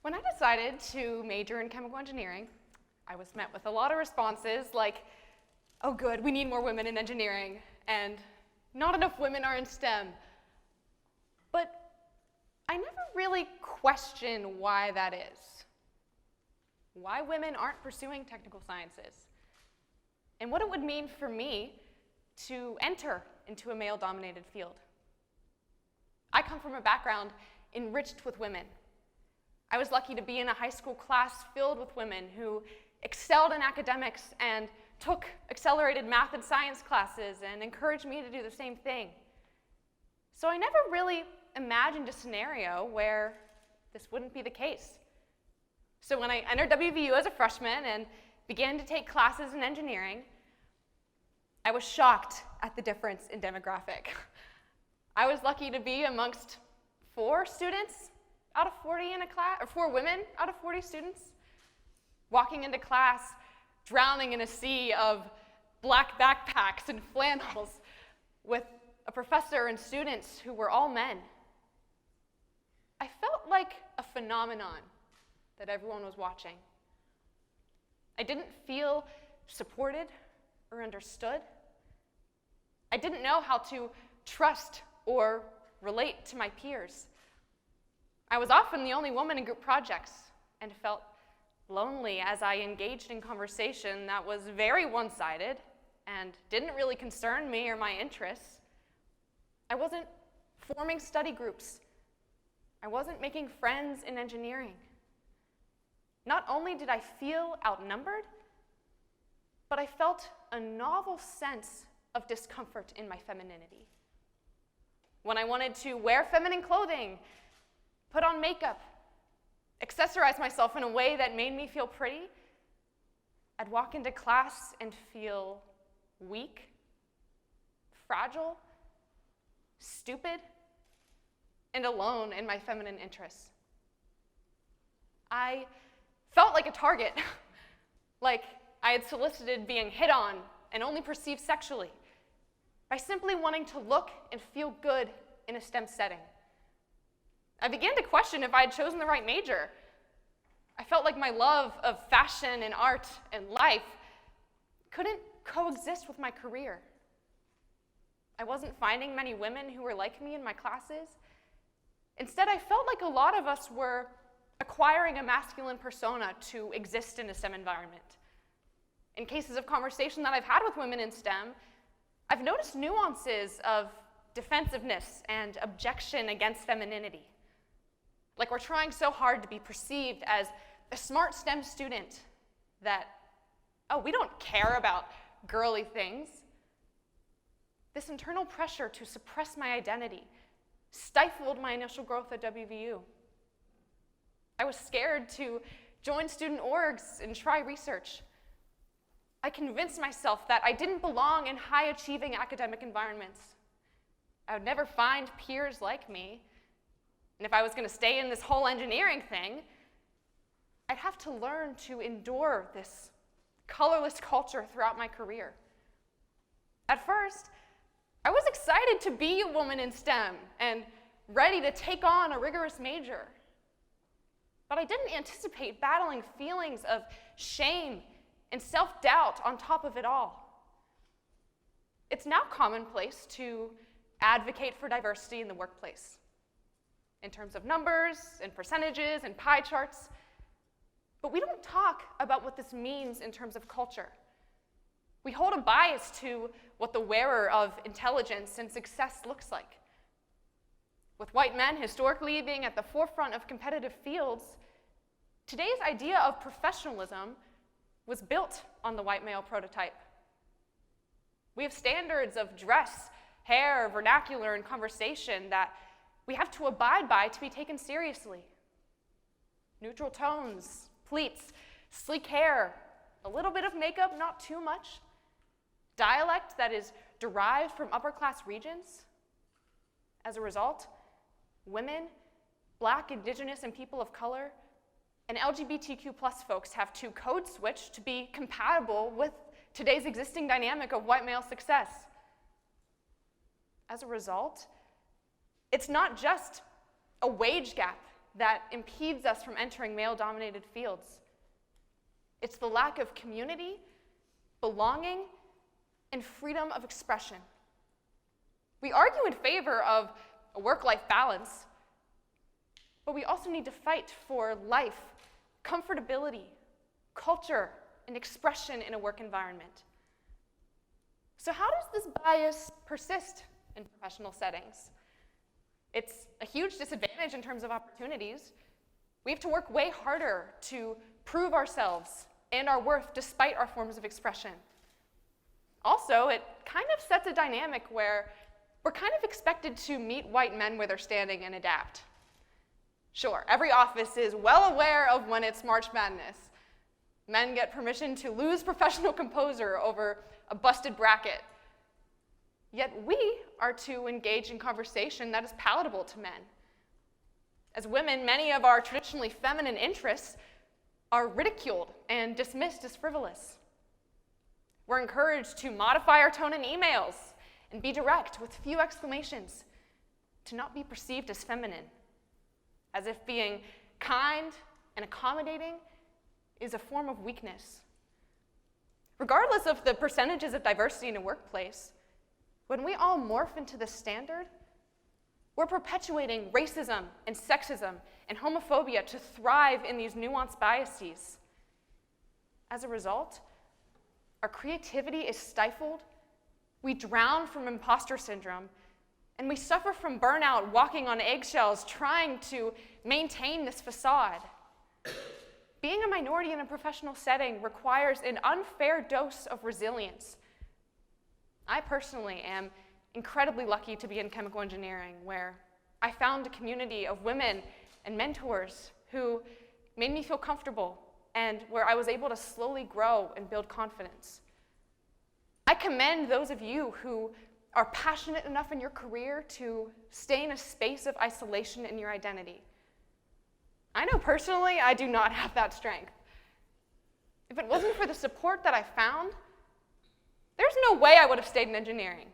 When I decided to major in chemical engineering, I was met with a lot of responses like, oh good, we need more women in engineering, and not enough women are in STEM. But I never really questioned why that is. Why women aren't pursuing technical sciences, and what it would mean for me to enter into a male-dominated field. I come from a background enriched with women. I was lucky to be in a high school class filled with women who excelled in academics and took accelerated math and science classes and encouraged me to do the same thing. So I never really imagined a scenario where this wouldn't be the case. So when I entered WVU as a freshman and began to take classes in engineering, I was shocked at the difference in demographic. I was lucky to be amongst 4 students out of 40 in a class, or 4 women out of 40 students, walking into class, drowning in a sea of black backpacks and flannels with a professor and students who were all men. I felt like a phenomenon that everyone was watching. I didn't feel supported or understood. I didn't know how to trust or relate to my peers. I was often the only woman in group projects and felt lonely as I engaged in conversation that was very one-sided and didn't really concern me or my interests. I wasn't forming study groups. I wasn't making friends in engineering. Not only did I feel outnumbered, but I felt a novel sense of discomfort in my femininity. When I wanted to wear feminine clothing, put on makeup, accessorize myself in a way that made me feel pretty, I'd walk into class and feel weak, fragile, stupid, and alone in my feminine interests. I felt like a target, like I had solicited being hit on and only perceived sexually by simply wanting to look and feel good in a STEM setting. I began to question if I had chosen the right major. I felt like my love of fashion and art and life couldn't coexist with my career. I wasn't finding many women who were like me in my classes. Instead, I felt like a lot of us were acquiring a masculine persona to exist in a STEM environment. In cases of conversation that I've had with women in STEM, I've noticed nuances of defensiveness and objection against femininity. Like we're trying so hard to be perceived as a smart STEM student that, oh, we don't care about girly things. This internal pressure to suppress my identity stifled my initial growth at WVU. I was scared to join student orgs and try research. I convinced myself that I didn't belong in high-achieving academic environments. I would never find peers like me. And if I was going to stay in this whole engineering thing, I'd have to learn to endure this colorless culture throughout my career. At first, I was excited to be a woman in STEM and ready to take on a rigorous major. But I didn't anticipate battling feelings of shame and self-doubt on top of it all. It's now commonplace to advocate for diversity in the workplace, in terms of numbers and percentages and pie charts, but we don't talk about what this means in terms of culture. We hold a bias to what the wearer of intelligence and success looks like. With white men historically being at the forefront of competitive fields, today's idea of professionalism was built on the white male prototype. We have standards of dress, hair, vernacular, and conversation that we have to abide by to be taken seriously. Neutral tones, pleats, sleek hair, a little bit of makeup, not too much, dialect that is derived from upper-class regions. As a result, women, Black, Indigenous, and people of color, and LGBTQ+ folks have to code switch to be compatible with today's existing dynamic of white male success. As a result, it's not just a wage gap that impedes us from entering male-dominated fields. It's the lack of community, belonging, and freedom of expression. We argue in favor of a work-life balance, but we also need to fight for life, comfortability, culture, and expression in a work environment. So how does this bias persist in professional settings? It's a huge disadvantage in terms of opportunities. We have to work way harder to prove ourselves and our worth despite our forms of expression. Also, it kind of sets a dynamic where we're kind of expected to meet white men where they're standing and adapt. Sure, every office is well aware of when it's March Madness. Men get permission to lose professional composure over a busted bracket. Yet we are to engage in conversation that is palatable to men. As women, many of our traditionally feminine interests are ridiculed and dismissed as frivolous. We're encouraged to modify our tone in emails and be direct with few exclamations, to not be perceived as feminine, as if being kind and accommodating is a form of weakness. Regardless of the percentages of diversity in a workplace, when we all morph into this standard, we're perpetuating racism and sexism and homophobia to thrive in these nuanced biases. As a result, our creativity is stifled, we drown from imposter syndrome, and we suffer from burnout walking on eggshells trying to maintain this facade. Being a minority in a professional setting requires an unfair dose of resilience. I personally am incredibly lucky to be in chemical engineering, where I found a community of women and mentors who made me feel comfortable and where I was able to slowly grow and build confidence. I commend those of you who are passionate enough in your career to stay in a space of isolation in your identity. I know personally I do not have that strength. If it wasn't for the support that I found, there's no way I would have stayed in engineering.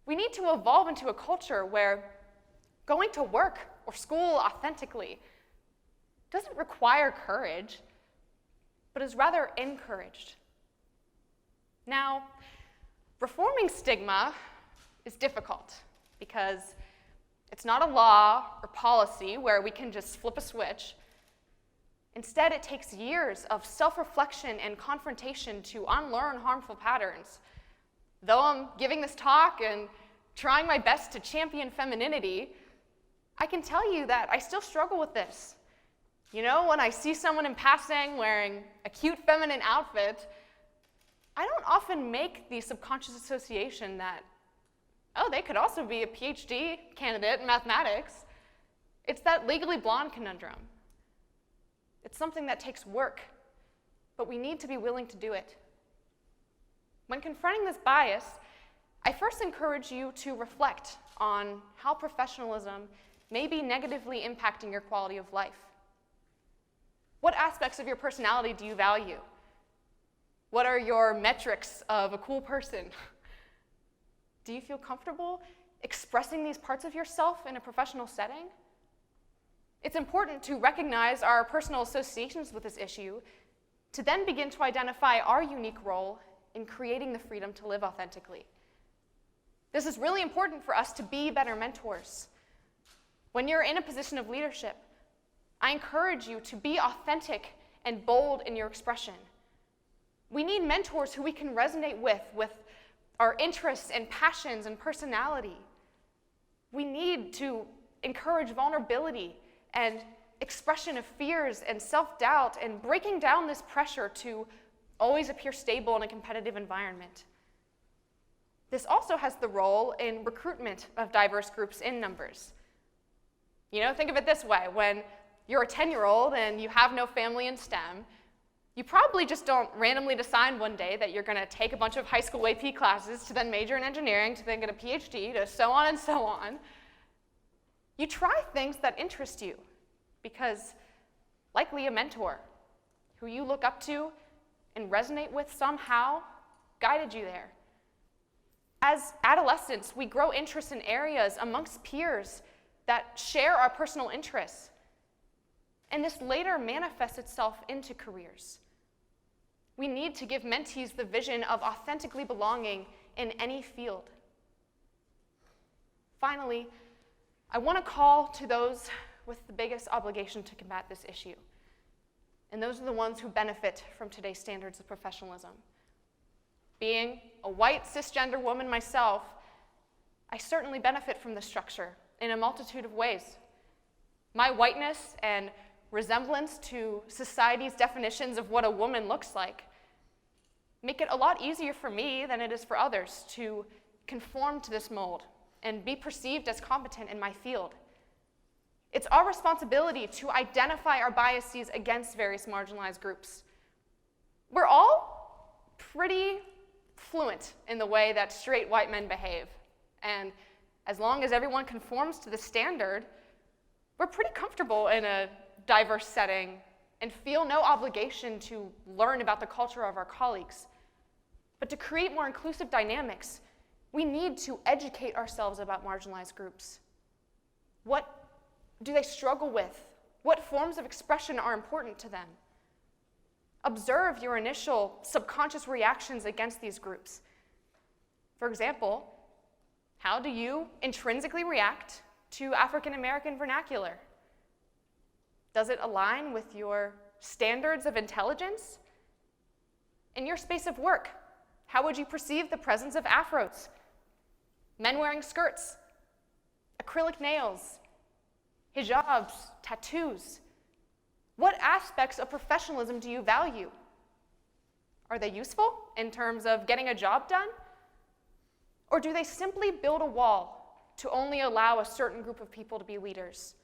We need to evolve into a culture where going to work or school authentically doesn't require courage, but is rather encouraged. Now, reforming stigma is difficult because it's not a law or policy where we can just flip a switch. Instead, it takes years of self-reflection and confrontation to unlearn harmful patterns. Though I'm giving this talk and trying my best to champion femininity, I can tell you that I still struggle with this. You know, when I see someone in passing wearing a cute feminine outfit, I don't often make the subconscious association that, oh, they could also be a PhD candidate in mathematics. It's that legally blonde conundrum. It's something that takes work, but we need to be willing to do it. When confronting this bias, I first encourage you to reflect on how professionalism may be negatively impacting your quality of life. What aspects of your personality do you value? What are your metrics of a cool person? Do you feel comfortable expressing these parts of yourself in a professional setting? It's important to recognize our personal associations with this issue to then begin to identify our unique role in creating the freedom to live authentically. This is really important for us to be better mentors. When you're in a position of leadership, I encourage you to be authentic and bold in your expression. We need mentors who we can resonate with our interests and passions and personality. We need to encourage vulnerability and expression of fears and self-doubt and breaking down this pressure to always appear stable in a competitive environment. This also has the role in recruitment of diverse groups in numbers. You know, think of it this way. When you're a 10-year-old and you have no family in STEM, you probably just don't randomly decide one day that you're going to take a bunch of high school AP classes to then major in engineering to then get a PhD to so on and so on. You try things that interest you because likely a mentor who you look up to and resonate with somehow guided you there. As adolescents, we grow interest in areas amongst peers that share our personal interests. And this later manifests itself into careers. We need to give mentees the vision of authentically belonging in any field. Finally, I want to call to those with the biggest obligation to combat this issue. And those are the ones who benefit from today's standards of professionalism. Being a white cisgender woman myself, I certainly benefit from this structure in a multitude of ways. My whiteness and resemblance to society's definitions of what a woman looks like make it a lot easier for me than it is for others to conform to this mold and be perceived as competent in my field. It's our responsibility to identify our biases against various marginalized groups. We're all pretty fluent in the way that straight white men behave, and as long as everyone conforms to the standard, we're pretty comfortable in a diverse setting and feel no obligation to learn about the culture of our colleagues. But to create more inclusive dynamics, we need to educate ourselves about marginalized groups. What do they struggle with? What forms of expression are important to them? Observe your initial subconscious reactions against these groups. For example, how do you intrinsically react to African American vernacular? Does it align with your standards of intelligence? In your space of work, how would you perceive the presence of afros, men wearing skirts, acrylic nails, hijabs, tattoos? What aspects of professionalism do you value? Are they useful in terms of getting a job done? Or do they simply build a wall to only allow a certain group of people to be leaders?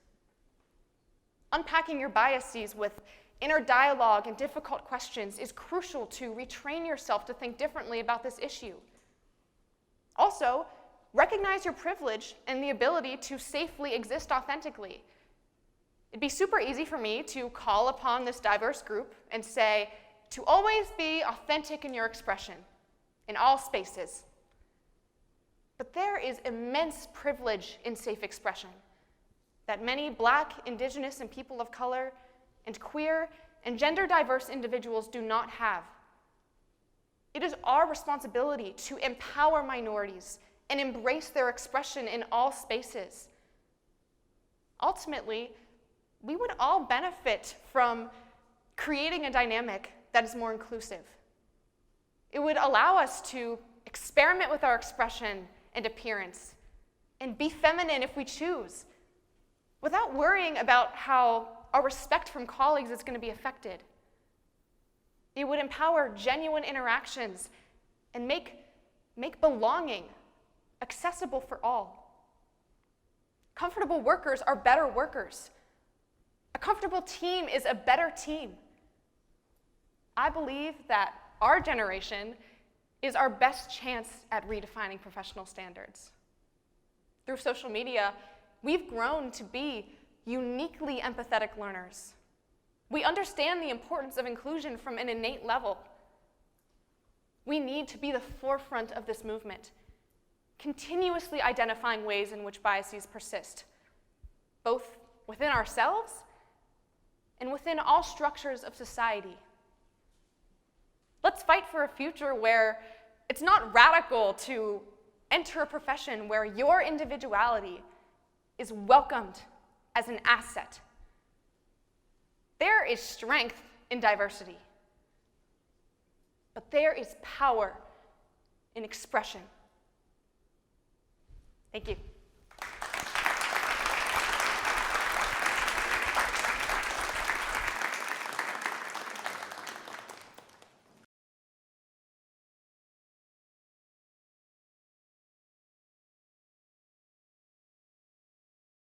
Unpacking your biases with inner dialogue and difficult questions is crucial to retrain yourself to think differently about this issue. Also, recognize your privilege and the ability to safely exist authentically. It'd be super easy for me to call upon this diverse group and say, to always be authentic in your expression, in all spaces. But there is immense privilege in safe expression that many Black, Indigenous, and people of color, and queer, and gender diverse individuals do not have. It is our responsibility to empower minorities and embrace their expression in all spaces. Ultimately, we would all benefit from creating a dynamic that is more inclusive. It would allow us to experiment with our expression and appearance and be feminine if we choose, without worrying about how our respect from colleagues is going to be affected. It would empower genuine interactions and make belonging accessible for all. Comfortable workers are better workers. A comfortable team is a better team. I believe that our generation is our best chance at redefining professional standards. Through social media, we've grown to be uniquely empathetic learners. We understand the importance of inclusion from an innate level. We need to be the forefront of this movement, continuously identifying ways in which biases persist, both within ourselves and within all structures of society. Let's fight for a future where it's not radical to enter a profession where your individuality is welcomed as an asset. There is strength in diversity, but there is power in expression. Thank you.